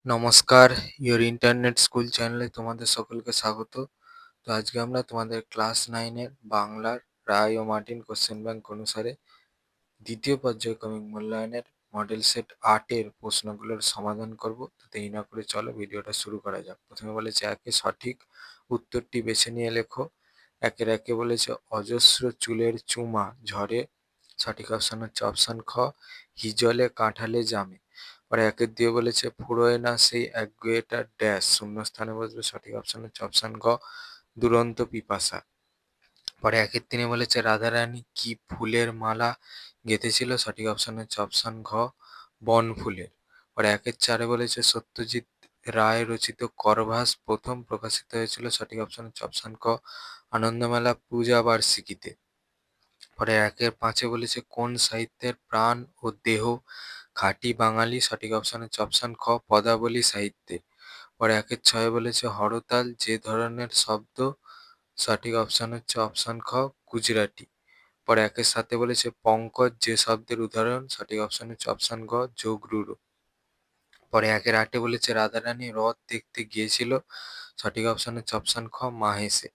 নমস্কার, your internet school চ্যানেলে তোমাদের সকলকে স্বাগত। তো আজকে আমরা তোমাদের ক্লাস 9 এর বাংলার রায় ও মার্টিন কোশ্চেন ব্যাংক অনুসারে দ্বিতীয় পর্যায়ক্রমিক মূল্যায়নের মডেল সেট 8 এর প্রশ্নগুলোর সমাধান করব। তো দেরি না করে চলো ভিডিওটা শুরু করা যাক। প্রথমে বলেছে একে সঠিক উত্তরটি বেছে নিয়ে লেখো। একের একে বলেছে অজস্র চুলের চুমা ঝরে। সঠিক অপশন হচ্ছে অপশন খ, হিজলে কাঁঠালে জামে। পরে একের দিয়ে বলেছে ফুরোয় না সেই একগুঁয়েটা ড্যাশ, শূন্যস্থানে বসবে। সঠিক অপশন হচ্ছে অপশন গ, দুরন্ত পিপাসা। পরে একের তিনে বলেছে রাধারানী কি ফুলের মালা গেঁথেছিল। সঠিক অপশন হচ্ছে অপশন ঘ, বনফুলের। পরে একের চারে বলেছে সত্যজিৎ রায় রচিত করভাস প্রথম প্রকাশিত হয়েছিল। সঠিক অপশন হচ্ছে অপশন ক, আনন্দমেলা পূজা বার্ষিকীতে। পরে একের পাঁচে বলেছে কোন সাহিত্যের প্রাণ ও দেহ খাঁটি বাঙালি। সঠিক অপশন হচ্ছে অপশন খ, পদাবলী সাহিত্যে। পরে একের ছয়ে বলেছে হরতাল যে ধরনের শব্দ। সঠিক অপশন হচ্ছে অপশন খ, গুজরাটি। পরে একের সাথে বলেছে পঙ্কজ যে শব্দের উদাহরণ। সঠিক অপশন হচ্ছে অপশন গ, যোগরূঢ়। পরে একের আটে বলেছে রাধারানী রথ দেখতে গিয়েছিল। সঠিক অপশন হচ্ছে অপশন খ, মাহেশে।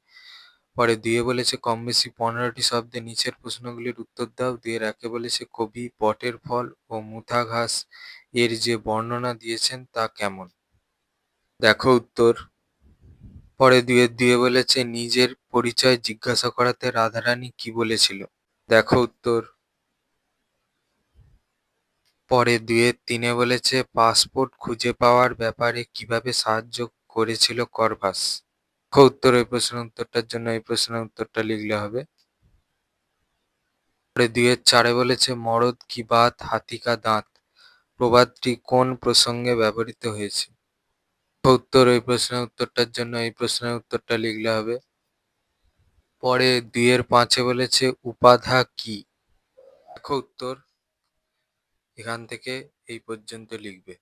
পরে দুইয়ে বলেছে কম বেশি 15টি শব্দে নিচের প্রশ্নগুলির উত্তর দাও। দুইয়ের একে বলেছে কবি বটের ফল ও মুথা ঘাস এর যে বর্ণনা দিয়েছেন তা কেমন। দেখো উত্তর। পরে দুইয়ের দুইয়ে বলেছে নিজের পরিচয় জিজ্ঞাসা করাতে রাধারানী কি বলেছিল। দেখো উত্তর। পরে দুইয়ের তিনে বলেছে পাসপোর্ট খুঁজে পাওয়ার ব্যাপারে কিভাবে সাহায্য করেছিল করভাস। দেখো উত্তর। এই প্রশ্নের উত্তরটার জন্য এই প্রশ্নের উত্তরটা লিখলে হবে। পরে দুইয়ের চারে বলেছে মরদ কি বাত হাতি কা দাঁত প্রবাদটি কোন প্রসঙ্গে ব্যবহৃত হয়েছে। উত্তর। এই প্রশ্নের উত্তরটার জন্য এই প্রশ্নের উত্তরটা লিখলে হবে। পরে দুইয়ের পাঁচে বলেছে উপাধা কি। দেখো উত্তর। এখান থেকে এই পর্যন্ত লিখবে।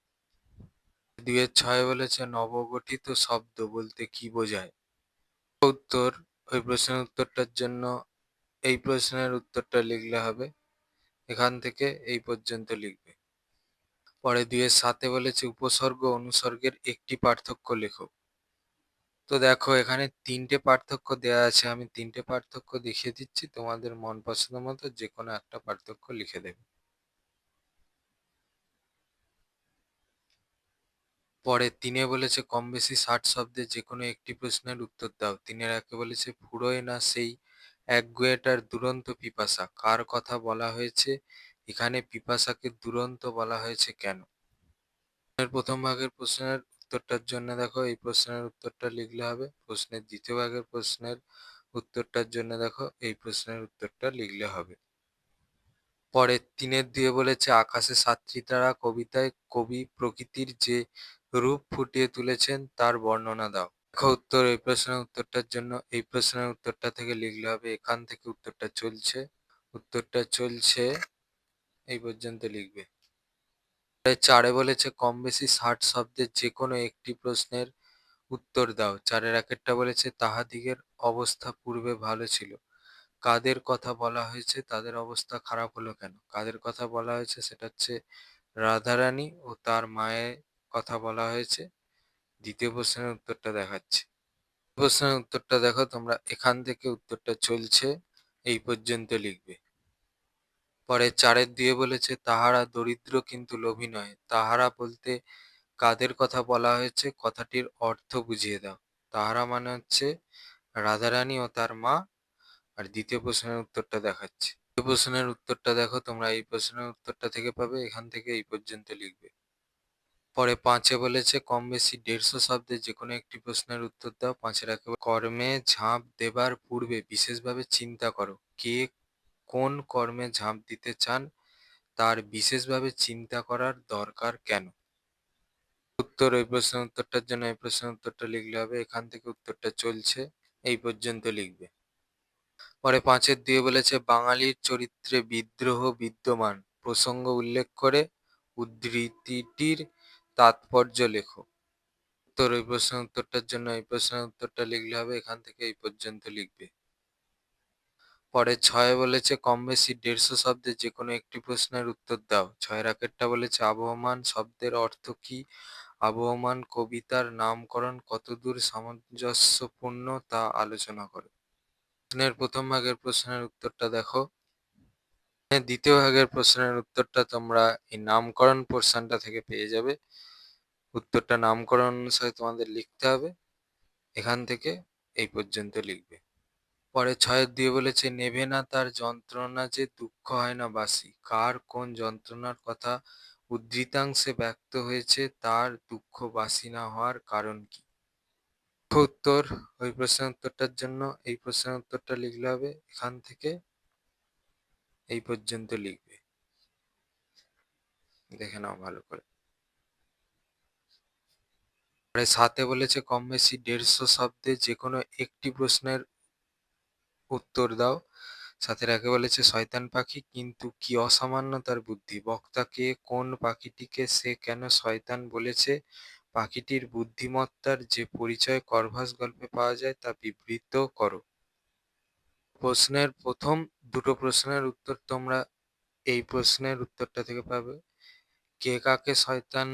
দুইয়ের ছয় বলেছে নবগঠিত শব্দ বলতে কি বোঝায়। উত্তর। ওই প্রশ্নের উত্তরটার জন্য এই প্রশ্নের উত্তরটা লিখলে হবে। এখান থেকে এই পর্যন্ত লিখবে। পরে দুইয়ের সাথে বলেছে উপসর্গ অনুসর্গের একটি পার্থক্য লেখো। তো দেখো এখানে তিনটে পার্থক্য দেওয়া আছে, আমি তিনটে পার্থক্য দেখিয়ে দিচ্ছি, তোমাদের মন পছন্দ মতো যে কোনো একটা পার্থক্য লিখে দেবে। পরে তিনে বলেছে কম বেশি 60 শব্দে যে কোনো একটি প্রশ্নের উত্তর দাও। তিনের একে বলেছে ফুরোয় না সেই একগুঁয়েটার দুরন্ত পিপাসা কার কথা বলা হয়েছে। এখানে পিপাসাকে দুরন্ত বলা হয়েছে কেন। এর প্রথম ভাগের প্রশ্নের উত্তরটার জন্য দেখো এই প্রশ্নের উত্তরটা লিখলে হবে। প্রশ্নের দ্বিতীয় ভাগের প্রশ্নের উত্তরটার জন্য দেখো এই প্রশ্নের উত্তরটা লিখলে হবে। পরে তিনের দিয়ে বলেছে আকাশে সাতটি তারা কবিতায় কবি প্রকৃতির যে রূপ ফুটিয়ে তুলেছেন তার বর্ণনা দাও। দেখো উত্তর। এই প্রশ্নের উত্তরটার জন্য এই প্রশ্নের উত্তরটা থেকে লিখলে হবে। এখান থেকে উত্তরটা চলছে এই পর্যন্ত লিখবে। চারে বলেছে কম বেশি 60 শব্দের যে কোনো একটি প্রশ্নের উত্তর দাও। চারের একেরটা বলেছে তাহাদিগের অবস্থা পূর্বে ভালো ছিল। কাদের কথা বলা হয়েছে, তাদের অবস্থা খারাপ হলো কেন। কাদের কথা বলা হয়েছে সেটা হচ্ছে রাধারানী ও তার মায়ের কথা বলা হয়েছে। দ্বিতীয় প্রশ্নের উত্তরটা দেখাচ্ছে। প্রশ্নের উত্তরটা দেখো তোমরা। এখান থেকে উত্তরটা চলছে এই পর্যন্ত লিখবে। পরে চারের দিয়ে বলেছে তাহারা দরিদ্র কিন্তু লোভী নয়। তাহারা বলতে কাদের কথা বলা হয়েছে, কথাটির অর্থ বুঝিয়ে দাও। তাহারা মানে হচ্ছে রাধারানী ও তার মা। আর দ্বিতীয় প্রশ্নের উত্তরটা দেখাচ্ছি। দ্বিতীয় প্রশ্নের উত্তরটা দেখো তোমরা। এই প্রশ্নের উত্তরটা থেকে পাবে। এখান থেকে এই পর্যন্ত লিখবে। পরে পাঁচে বলেছে কম বেশি 150 শব্দে যে কোনো একটি প্রশ্নের উত্তর দাও। পাঁচের একে কর্মে ঝাঁপ দেবার পূর্বে বিশেষভাবে চিন্তা করো। কে কোন কর্মে ঝাঁপ দিতে চান তার বিশেষভাবে চিন্তা করার দরকার কেন। উত্তর। এই প্রশ্নের উত্তরটার জন্য এই প্রশ্নের উত্তরটা লিখলে হবে। এখান থেকে উত্তরটা চলছে এই পর্যন্ত লিখবে। পরে পাঁচের দিয়ে বলেছে বাঙালির চরিত্রে বিদ্রোহ বিদ্যমান প্রসঙ্গ উল্লেখ করে উদ্ধৃতিটির তাৎপর্য লেখো। উত্তর। ওই প্রশ্নের উত্তরটার জন্য এই প্রশ্নের উত্তরটা লিখলে হবে। এখান থেকে এই পর্যন্ত লিখবে। পরে ছয় বলেছে কম বেশি 150 শব্দে যে কোনো একটি প্রশ্নের উত্তর দাও। ছয়ের একেরটা বলেছে আবহমান শব্দের অর্থ কি। আবহমান কবিতার নামকরণ কতদূর সামঞ্জস্যপূর্ণ তা আলোচনা করো। প্রশ্নের প্রথম ভাগের প্রশ্নের উত্তরটা দেখো। দ্বিতীয় ভাগের প্রশ্নের উত্তরটা তোমরা এই নামকরণ পোর্শনটা থেকে পেয়ে যাবে। উত্তরটা নামকরণ অনুসারে তোমাদের লিখতে হবে। এখান থেকে এই পর্যন্ত লিখবে। পরে ৬ দিয়ে বলেছে, নেভে না তার যন্ত্রণা যে দুঃখ হয় না বাসি। কার কোন যন্ত্রণার কথা উদ্ধৃতাংশে ব্যক্ত হয়েছে, তার দুঃখ বাসি না হওয়ার কারণ কি? উত্তর, ওই প্রশ্নের উত্তরটার জন্য এই প্রশ্নের উত্তরটা লিখলে হবে। এখান থেকে এই পর্যন্ত লিখবে, দেখে নাও ভালো করে। পরে ৭ বলেছে, কম বেশি ১৫০ শব্দে যে কোনো একটি প্রশ্নের উত্তর দাও। ৭ বলেছে, শয়তান পাখি কিন্তু কি অসামান্য তার বুদ্ধি। বক্তা কে, কোন পাখিটিকে সে কেন শয়তান বলেছে, পাখিটির বুদ্ধিমত্তার যে পরিচয় করভাস গল্পে পাওয়া যায় তা বিবৃত করো। প্রশ্নের প্রথম দুটো প্রশ্নের উত্তর তোমরা এই প্রশ্নের উত্তরটা থেকে পাবে। কে কাকে শয়তান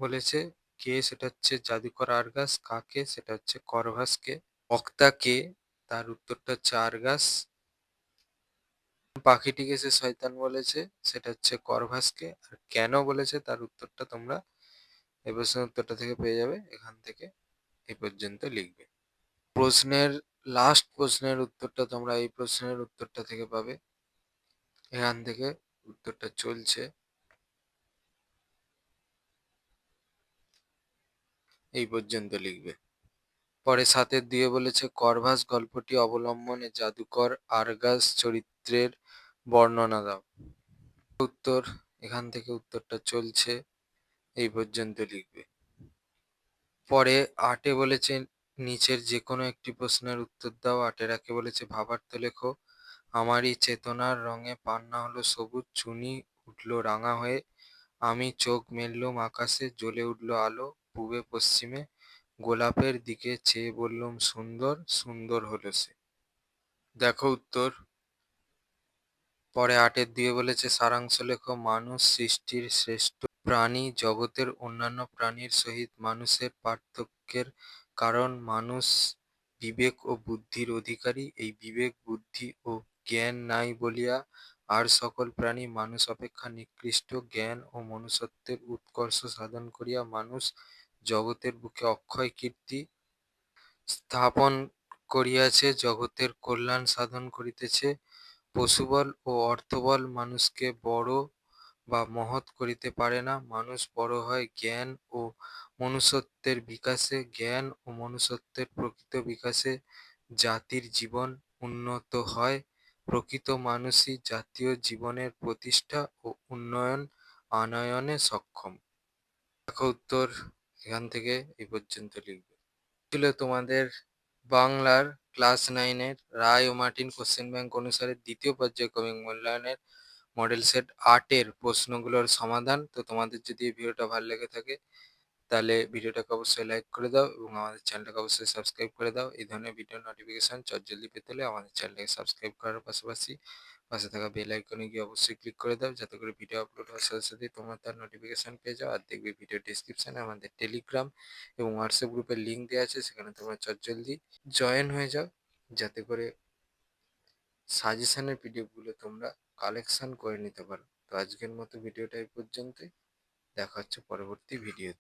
বলেছে, কে সেটা হচ্ছে জাদুকর আরগাস, কাকে সেটা হচ্ছে করভাসকে। বক্তা কে, তার উত্তরটা হচ্ছে আরগাস। পাখিটিকে সে শয়তান বলেছে সেটা হচ্ছে করভাসকে। আর কেন বলেছে তার উত্তরটা তোমরা এই প্রশ্নের উত্তরটা থেকে পেয়ে যাবে। এখান থেকে এই পর্যন্ত লিখবে। প্রশ্নের লাস্ট প্রশ্নের উত্তরটা তোমরা এই প্রশ্নের উত্তরটা থেকে পাবে। এখান থেকে উত্তরটা চলছে, এই পর্যন্ত লিখবে। পরে ৭ দিয়ে বলেছে, করভাস গল্পটি অবলম্বনে জাদুকর আরগাস চরিত্রের বর্ণনা দাও। উত্তর, এখান থেকে উত্তরটা চলছে, এই পর্যন্ত লিখবে। পরে ৮ বলেছে, নিচের যে কোনো একটি প্রশ্নের উত্তর দাও। ৮ বলেছে, ভাবার্থ লেখো। আমারই চেতনার রঙে পান্না হলো সবুজ, চুনি উঠলো রাঙা হয়ে, আমি চোখ মেললুম আকাশে, জ্বলে উঠলো আলো পূবে পশ্চিমে, গোলাপের দিকে চেয়ে বললুম সুন্দর, সুন্দর হলো সে। দেখো উত্তর। পরে ৮ দিয়ে বলেছে, সারাংশ লেখো। মানুষ সৃষ্টির শ্রেষ্ঠ প্রাণী, জগতের অন্যান্য প্রাণীর সহিত মানুষের পার্থক্যের কারণ মানুষ বিবেক ও বুদ্ধির অধিকারী। এই বিবেক, বুদ্ধি ও জ্ঞান নাই বলিয়া আর সকল প্রাণী মানুষ অপেক্ষা নিকৃষ্ট। জ্ঞান ও মনুষ্যত্বের উৎকর্ষ সাধন করিয়া মানুষ জগতের বুকে অক্ষয় কীর্তি স্থাপন করিয়াছে, জগতের কল্যাণ সাধন করিতেছে। পশুবল ও অর্থবল মানুষকে বড় বা মহৎ করিতে পারে না। মানুষ বড় হয় জ্ঞান ও মনুষ্যত্বের বিকাশে। জ্ঞান ও মনুষ্যত্বের প্রকৃত বিকাশে জাতির জীবন উন্নত হয়। প্রকৃত মানুষই জাতীয় জীবনের প্রতিষ্ঠা ও আনয়নে সক্ষম। দেখো উত্তর। এখান থেকে এই পর্যন্ত লিখবে। ছিল তোমাদের বাংলার ক্লাস 9-এর রায় ও মার্টিন কোশ্চেন ব্যাংক অনুসারে দ্বিতীয় পর্যায়ক্রমিক মূল্যায়নের মডেল সেট 8-এর প্রশ্নগুলোর সমাধান। তো তোমাদের যদি এই ভিডিওটা ভালো লেগে থাকে তাহলে ভিডিওটাকে অবশ্যই লাইক করে দাও এবং আমাদের চ্যানেলটাকে অবশ্যই সাবস্ক্রাইব করে দাও। এই ধরনের ভিডিও নোটিফিকেশন জলদি পেতে হলে আমাদের চ্যানেলটাকে সাবস্ক্রাইব করার পাশাপাশি পাশে থাকা বেল আইকনে গিয়ে অবশ্যই ক্লিক করে দাও, যাতে করে ভিডিও আপলোড হওয়ার সাথে সাথেই তোমরা তার নোটিফিকেশন পেয়ে যাও। আর দেখবে ভিডিও ডেসক্রিপশনে আমাদের টেলিগ্রাম এবং হোয়াটসঅ্যাপ গ্রুপের লিঙ্ক দেওয়া আছে, সেখানে তোমরা জলদি জয়েন হয়ে যাও, যাতে করে সাজেশনের পিডিএফগুলো তোমরা কালেকশন করে নিতে পারো। তো আজকের মতো ভিডিওটা এই পর্যন্তই। দেখা হচ্ছে পরবর্তী ভিডিও।